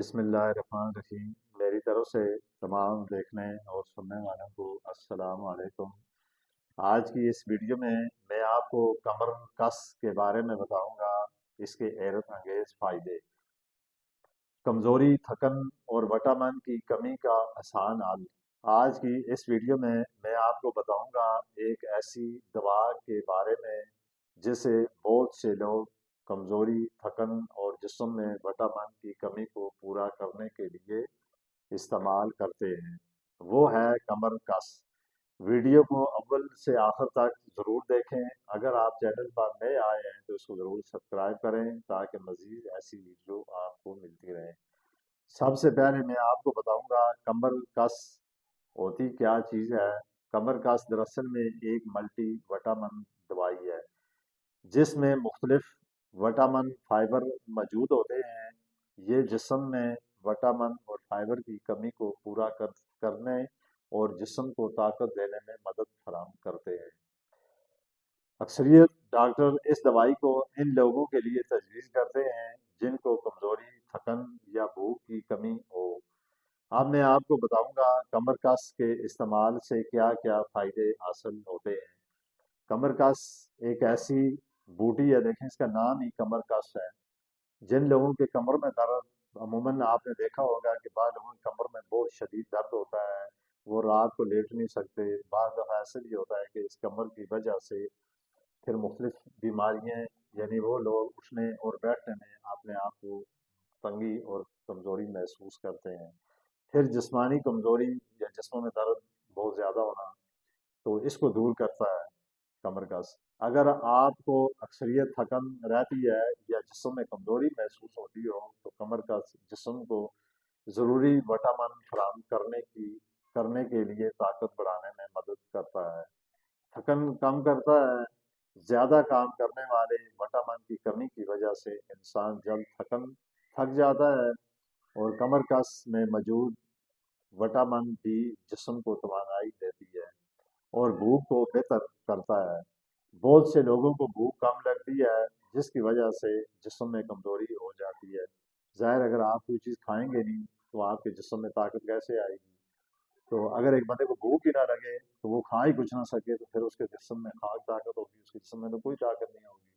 بسم اللہ الرحمن الرحیم۔ میری طرف سے تمام دیکھنے اور سننے والوں کو السلام علیکم۔ آج کی اس ویڈیو میں آپ کو کمر کس کے بارے میں بتاؤں گا، اس کے حیرت انگیز فائدے، کمزوری، تھکن اور وٹامن کی کمی کا آسان حل۔ آج کی اس ویڈیو میں آپ کو بتاؤں گا ایک ایسی دوا کے بارے میں جسے بہت سے لوگ کمزوری، تھکن اور جسم میں وٹامن کی کمی کو پورا کرنے کے لیے استعمال کرتے ہیں، وہ ہے کمر کس۔ ویڈیو کو اول سے آخر تک ضرور دیکھیں۔ اگر آپ چینل پر نئے آئے ہیں تو اس کو ضرور سبسکرائب کریں تاکہ مزید ایسی ویڈیو آپ کو ملتی رہیں۔ سب سے پہلے میں آپ کو بتاؤں گا کمر کس ہوتی کیا چیز ہے۔ کمر کس دراصل میں ایک ملٹی وٹامن دوائی ہے جس میں مختلف وٹامن فائبر موجود ہوتے ہیں۔ یہ جسم میں وٹامن اور فائبر کی کمی کو پورا کرنے اور جسم کو طاقت دینے میں مدد فراہم کرتے ہیں۔ اکثریت ڈاکٹر اس دوائی کو ان لوگوں کے لیے تجویز کرتے ہیں جن کو کمزوری، تھکن یا بھوک کی کمی ہو۔ اب میں آپ کو بتاؤں گا کمر کس کے استعمال سے کیا کیا فائدے حاصل ہوتے ہیں۔ کمر کس ایک ایسی بوٹی ہے، دیکھیں اس کا نام ہی کمر کس ہے۔ جن لوگوں کے کمر میں درد، عموماً آپ نے دیکھا ہوگا کہ بعض لوگوں کے کمر میں بہت شدید درد ہوتا ہے، وہ رات کو لیٹ نہیں سکتے، بعض دفعہ ایسے بھی ہوتا ہے کہ اس کمر کی وجہ سے پھر مختلف بیماریاں، یعنی وہ لوگ اٹھنے اور بیٹھنے میں اپنے آپ کو تنگی اور کمزوری محسوس کرتے ہیں۔ پھر جسمانی کمزوری یا جسموں میں درد بہت زیادہ ہونا، تو اس کو دور کرتا ہے کمر کس۔ اگر آپ کو اکثریت تھکن رہتی ہے یا جسم میں کمزوری محسوس ہوتی ہو تو کمر کس جسم کو ضروری وٹامن فراہم کرنے کے لیے طاقت بڑھانے میں مدد کرتا ہے، تھکن کم کرتا ہے۔ زیادہ کام کرنے والے وٹامن کی کمی کی وجہ سے انسان جلد تھک جاتا ہے، اور کمر کس میں موجود وٹامن بھی جسم کو توانائی دیتی ہے اور بھوک کو بہتر کرتا ہے۔ بہت سے لوگوں کو بھوک کم لگتی ہے جس کی وجہ سے جسم میں کمزوری ہو جاتی ہے۔ ظاہر اگر آپ کوئی چیز کھائیں گے نہیں تو آپ کے جسم میں طاقت کیسے آئے گی؟ تو اگر ایک بندے کو بھوک ہی نہ لگے تو وہ کھا ہی کچھ نہ سکے تو پھر اس کے جسم میں خاک طاقت ہوگی، اس کے جسم میں تو کوئی طاقت نہیں ہوگی۔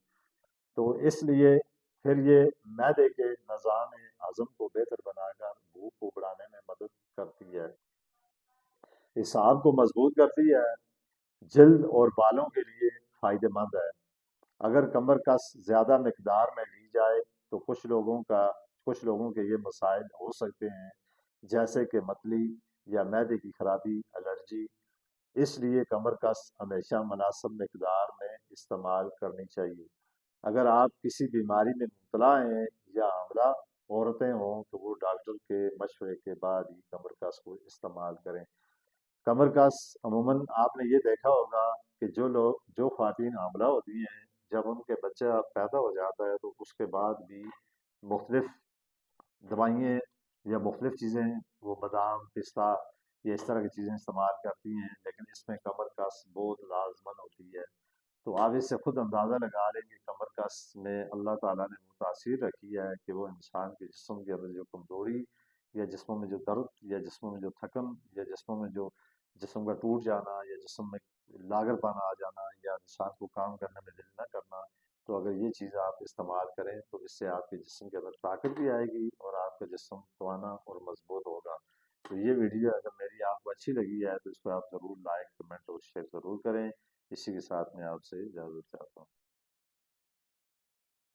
تو اس لیے پھر یہ معدے کے نظام ہضم کو بہتر بنا کر بھوک کو بڑھانے میں مدد کرتی ہے، اعصاب کو مضبوط کرتی ہے، جلد اور بالوں کے لیے فائدہ مند ہے۔ اگر کمر کس زیادہ مقدار میں لی جائے تو کچھ لوگوں کے یہ مسائل ہو سکتے ہیں، جیسے کہ متلی یا معدے کی خرابی، الرجی۔ اس لیے کمر کس ہمیشہ مناسب مقدار میں استعمال کرنی چاہیے۔ اگر آپ کسی بیماری میں مبتلا ہیں یا حاملہ عورتیں ہوں تو وہ ڈاکٹر کے مشورے کے بعد ہی کمر کس کو استعمال کریں۔ کمر کس عموماً آپ نے یہ دیکھا ہوگا کہ جو خواتین حاملہ ہوتی ہیں، جب ان کے بچہ پیدا ہو جاتا ہے تو اس کے بعد بھی مختلف دوائیں یا مختلف چیزیں، وہ بادام، پستہ، یہ اس طرح کی چیزیں استعمال کرتی ہیں، لیکن اس میں کمر کس بہت لازمند ہوتی ہے۔ تو آپ اس سے خود اندازہ لگا لیں کہ کمر کس میں اللہ تعالیٰ نے وہ تاثیر رکھی ہے کہ وہ انسان کے جسم کے اندر جو کمزوری یا جسموں میں جو درد یا جسموں میں جو تھکن یا جسموں میں جو جسم کا ٹوٹ جانا یا جسم میں لاغر پانا آ جانا یا انسان کو کام کرنے میں دل نہ کرنا، تو اگر یہ چیز آپ استعمال کریں تو اس سے آپ کے جسم کے اندر طاقت بھی آئے گی اور آپ کا جسم توانا اور مضبوط ہوگا۔ تو یہ ویڈیو اگر میری آپ کو اچھی لگی ہے تو اس کو آپ ضرور لائک، کمنٹ اور شیئر ضرور کریں۔ اسی کے ساتھ میں آپ سے اجازت چاہتا ہوں۔